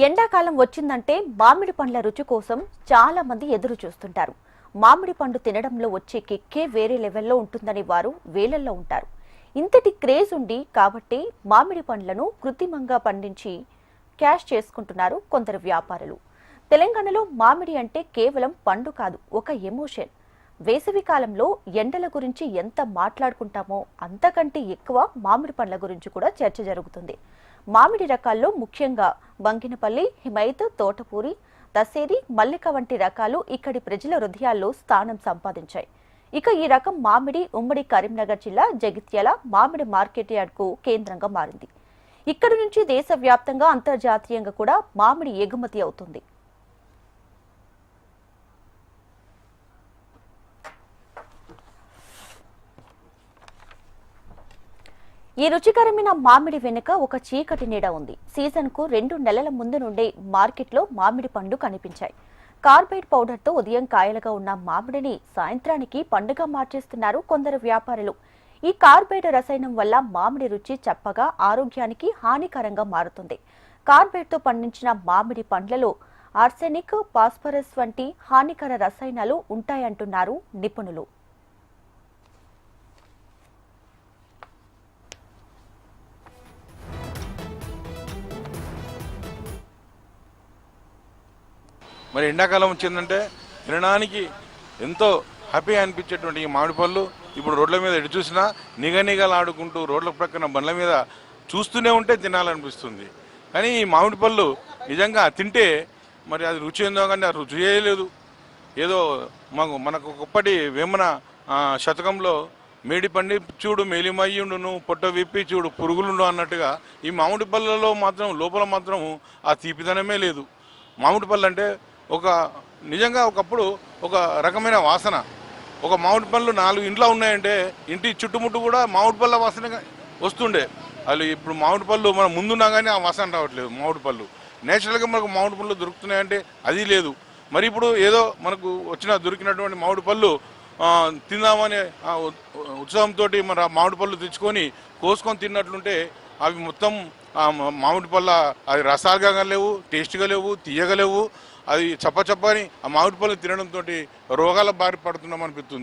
ఎండాకాలం వచ్చిందంటే మామిడి పండ్ల రుచి కోసం చాలా మంది ఎదురు చూస్తుంటారు. మామిడి పండు తినడంలో వచ్చే కిక్కే వేరే లెవెల్లో ఉంటుందని వారు వేలల్లో ఉంటారు. ఇంతటి క్రేజ్ ఉంది కాబట్టి మామిడి పండ్లను కృత్రిమంగా పండించి క్యాష్ చేసుకుంటున్నారు కొందరు వ్యాపారులు. తెలంగాణలో మామిడి అంటే కేవలం పండు కాదు, ఒక ఎమోషన్. వేసవి కాలంలో ఎండల గురించి ఎంత మాట్లాడుకుంటామో అంతకంటే ఎక్కువ మామిడి పండ్ల గురించి కూడా చర్చ జరుగుతుంది. మామిడి రకాల్లో ముఖ్యంగా బంగినపల్లి, హిమైత్, తోటపూరి, దసేరి, మల్లిక వంటి రకాలు ఇక్కడి ప్రజల హృదయాల్లో స్థానం సంపాదించాయి. ఇక ఈ రకం మామిడి ఉమ్మడి కరీంనగర్ జిల్లా జగిత్యాల మామిడి మార్కెట్ యార్డ్కు కేంద్రంగా మారింది. ఇక్కడి నుంచి దేశవ్యాప్తంగా అంతర్జాతీయంగా కూడా మామిడి ఎగుమతి అవుతుంది. ఈ రుచికరమైన మామిడి వెనుక ఒక చీకటి నీడ ఉంది. సీజన్కు 2 నెలల ముందు నుండే మార్కెట్లో మామిడి పండు కనిపించాయి. కార్బైడ్ పౌడర్తో ఉదయం కాయలుగా ఉన్న మామిడిని సాయంత్రానికి పండుగ మార్చేస్తున్నారు కొందరు వ్యాపారులు. ఈ కార్బైడ్ రసాయనం వల్ల మామిడి రుచి చప్పగా, ఆరోగ్యానికి హానికరంగా మారుతుంది. కార్బైడ్తో పండించిన మామిడి పండ్లలో ఆర్సెనిక్, ఫాస్ఫరస్ వంటి హానికర రసాయనాలు ఉంటాయంటున్నారు నిపుణులు. మరి ఎండాకాలం వచ్చిందంటే తినడానికి ఎంతో హ్యాపీ అనిపించేటువంటి ఈ మామిడి పళ్ళు ఇప్పుడు రోడ్ల మీద ఎటు చూసినా నిగనిగలు ఆడుకుంటూ రోడ్ల ప్రక్కన బండ్ల మీద చూస్తూనే ఉంటే తినాలనిపిస్తుంది. కానీ ఈ మామిడి పళ్ళు నిజంగా తింటే మరి అది రుచి ఏందో కానీ అది రుచి చేయలేదు. ఏదో మనకు ఒకప్పటి వేమన శతకంలో మేడి పండి చూడు మేలిమయ్యుండును, పొట్ట విప్పి చూడు పురుగులుండు అన్నట్టుగా ఈ మామిడి పళ్ళలో మాత్రం లోపల మాత్రం ఆ తీపిదనమే లేదు. మామిడి పళ్ళు అంటే నిజంగా ఒకప్పుడు ఒక రకమైన వాసన. ఒక మామిడి పళ్ళు 4 ఇంట్లో ఉన్నాయంటే ఇంటి చుట్టుముట్టు కూడా మామిడి పళ్ళ వాసన వస్తుండే. వాళ్ళు ఇప్పుడు మామిడి పళ్ళు మనం ముందున్నా కానీ ఆ వాసన రావట్లేదు. మామిడి పళ్ళు నేచురల్గా మనకు మామిడి పళ్ళు దొరుకుతున్నాయంటే అది లేదు. మరి ఇప్పుడు ఏదో మనకు దొరికినటువంటి మామిడి పళ్ళు తిందామనే ఉత్సాహంతో మన మామిడి పళ్ళు తెచ్చుకొని కోసుకొని తిన్నట్లుంటే అవి మొత్తం మామిడి పళ్ళ అది రసాలుగా లేవు, టేస్ట్గా లేవు, తీయగలేవు. అది చప్పని ఆ మామిడి పళ్ళు తినడంతో రోగాల బారి పడుతున్నాం అనిపిస్తుంది.